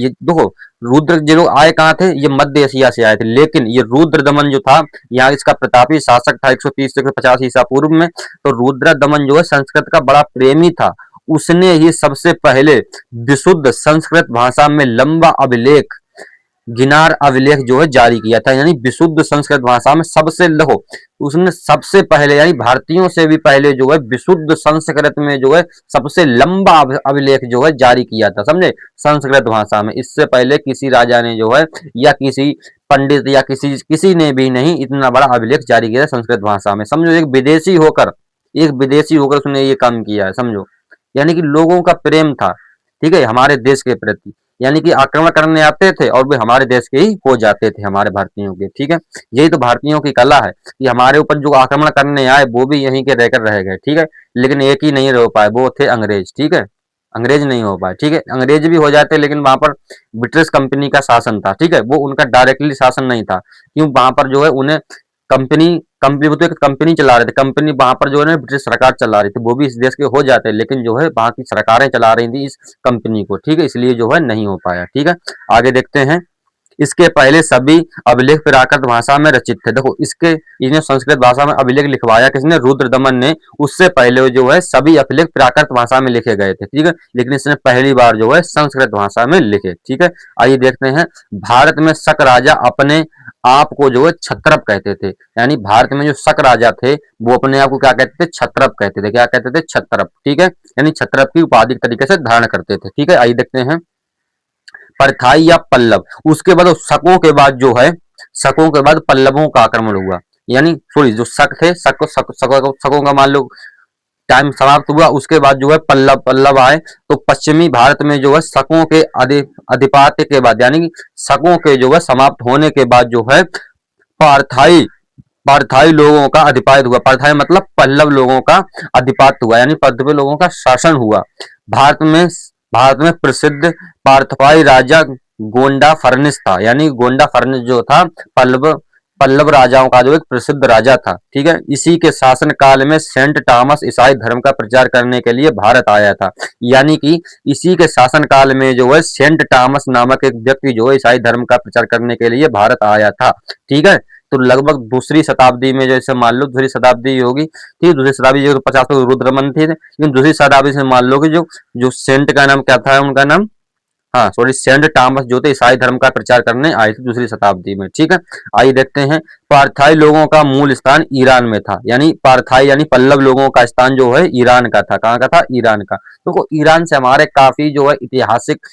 ये देखो, रुद्र जो लोग आए कहाँ थे, ये मध्य एशिया से आए थे, लेकिन ये रुद्र दमन जो था, यहाँ इसका प्रतापी शासक था 130 से 150 ईसा पूर्व में। तो रुद्र दमन जो है संस्कृत का बड़ा प्रेमी था। उसने ही सबसे पहले विशुद्ध संस्कृत भाषा में लंबा अभिलेख, गिनार अभिलेख जो है जारी किया था। यानी विशुद्ध संस्कृत भाषा में सबसे, देखो, उसने सबसे पहले, यानी भारतीयों से भी पहले जो है विशुद्ध संस्कृत में जो है सबसे लंबा अभिलेख जो है जारी किया था, समझे, संस्कृत भाषा में। इससे पहले किसी राजा ने जो है, या किसी पंडित या किसी ने भी नहीं इतना बड़ा अभिलेख जारी किया था संस्कृत भाषा में। समझो, एक विदेशी होकर उसने ये काम किया है, समझो। यानी कि लोगों का प्रेम था, ठीक है, हमारे देश के प्रति। यानी कि आक्रमण करने आते थे और वे हमारे देश के ही हो जाते थे, हमारे भारतीयों के, ठीक है। यही तो भारतीयों की कला है कि हमारे ऊपर जो आक्रमण करने आए वो भी यहीं के रहकर रह गए, ठीक है। लेकिन एक ही नहीं रह पाए, वो थे अंग्रेज, ठीक है। अंग्रेज नहीं हो पाए, ठीक है। अंग्रेज भी हो जाते लेकिन वहां पर ब्रिटिश कंपनी का शासन था, ठीक है, वो उनका डायरेक्टली शासन नहीं था। क्यों, वहां पर जो है उन्हें कंपनी कंपनी वो तो एक कंपनी चला रहे थे, कंपनी वहां पर जो है ना ब्रिटिश सरकार चला रही थी। वो भी इस देश के हो जाते, लेकिन जो है वहां की सरकारें चला रही थी इस कंपनी को, ठीक है, इसलिए जो है नहीं हो पाया, ठीक है। आगे देखते हैं। इसके पहले सभी अभिलेख प्राकृत भाषा में रचित थे। देखो, इन्हें संस्कृत भाषा में अभिलेख लिखवाया किसने, रुद्रदमन ने। उससे पहले जो है सभी अभिलेख प्राकृत भाषा में लिखे गए थे, ठीक है, लेकिन इसने पहली बार जो है संस्कृत भाषा में लिखे, ठीक है। आइए देखते हैं। भारत में शक राजा अपने आप को जो है क्षत्रप कहते थे। यानी भारत में जो शक राजा थे वो अपने आप को क्या कहते थे, क्षत्रप कहते थे। क्या कहते थे, क्षत्रप, ठीक है। यानी क्षत्रप की उपाधि तरीके से धारण करते थे, ठीक है। आइए देखते हैं। परथाई या पल्लव, उसके बाद शकों के बाद जो है, शकों के बाद पल्लवों का आक्रमण हुआ। यानी सॉरी, जो शक थे, शकों का मान लो टाइम समाप्त हुआ, उसके बाद जो है पल्लव आए। तो पश्चिमी भारत में जो है शकों के अधिपात्य के बाद, यानी कि शकों के जो है समाप्त होने के बाद जो है पारथाई पारथाई लोगों का अधिपात हुआ। पारथाई मतलब पल्लव लोगों का अधिपात हुआ, यानी पल्लव लोगों का शासन हुआ। भारत में भारत में प्रसिद्ध पार्थाई राजा गोंडा फर्निस था। यानी गोंडा फर्निस जो था पल्लव पल्लव राजाओं का जो एक प्रसिद्ध राजा था, ठीक है। इसी के शासन काल में सेंट टॉमस ईसाई धर्म का प्रचार करने के लिए भारत आया था। यानी कि इसी के शासन काल में जो है सेंट टॉमस नामक एक व्यक्ति जो है ईसाई धर्म का प्रचार करने के लिए भारत आया था, ठीक है। तो लगभग दूसरी शताब्दी में, जैसे मान लो दूसरी शताब्दी होगी, ठीक है, दूसरी शताब्दी जो 50 तो रुद्रमन थे, लेकिन दूसरी शताब्दी से मान लो कि जो सेंट का नाम क्या था, उनका नाम, हाँ सॉरी, सेंट टॉमस जो थे ईसाई धर्म का प्रचार करने आए थे दूसरी शताब्दी में, ठीक है। आइए देखते हैं। पारथाई लोगों का मूल स्थान ईरान में था। यानी पारथाई यानी पल्लव लोगों का स्थान जो है ईरान का था। कहाँ का था, ईरान का। तो ईरान से हमारे काफी जो है ऐतिहासिक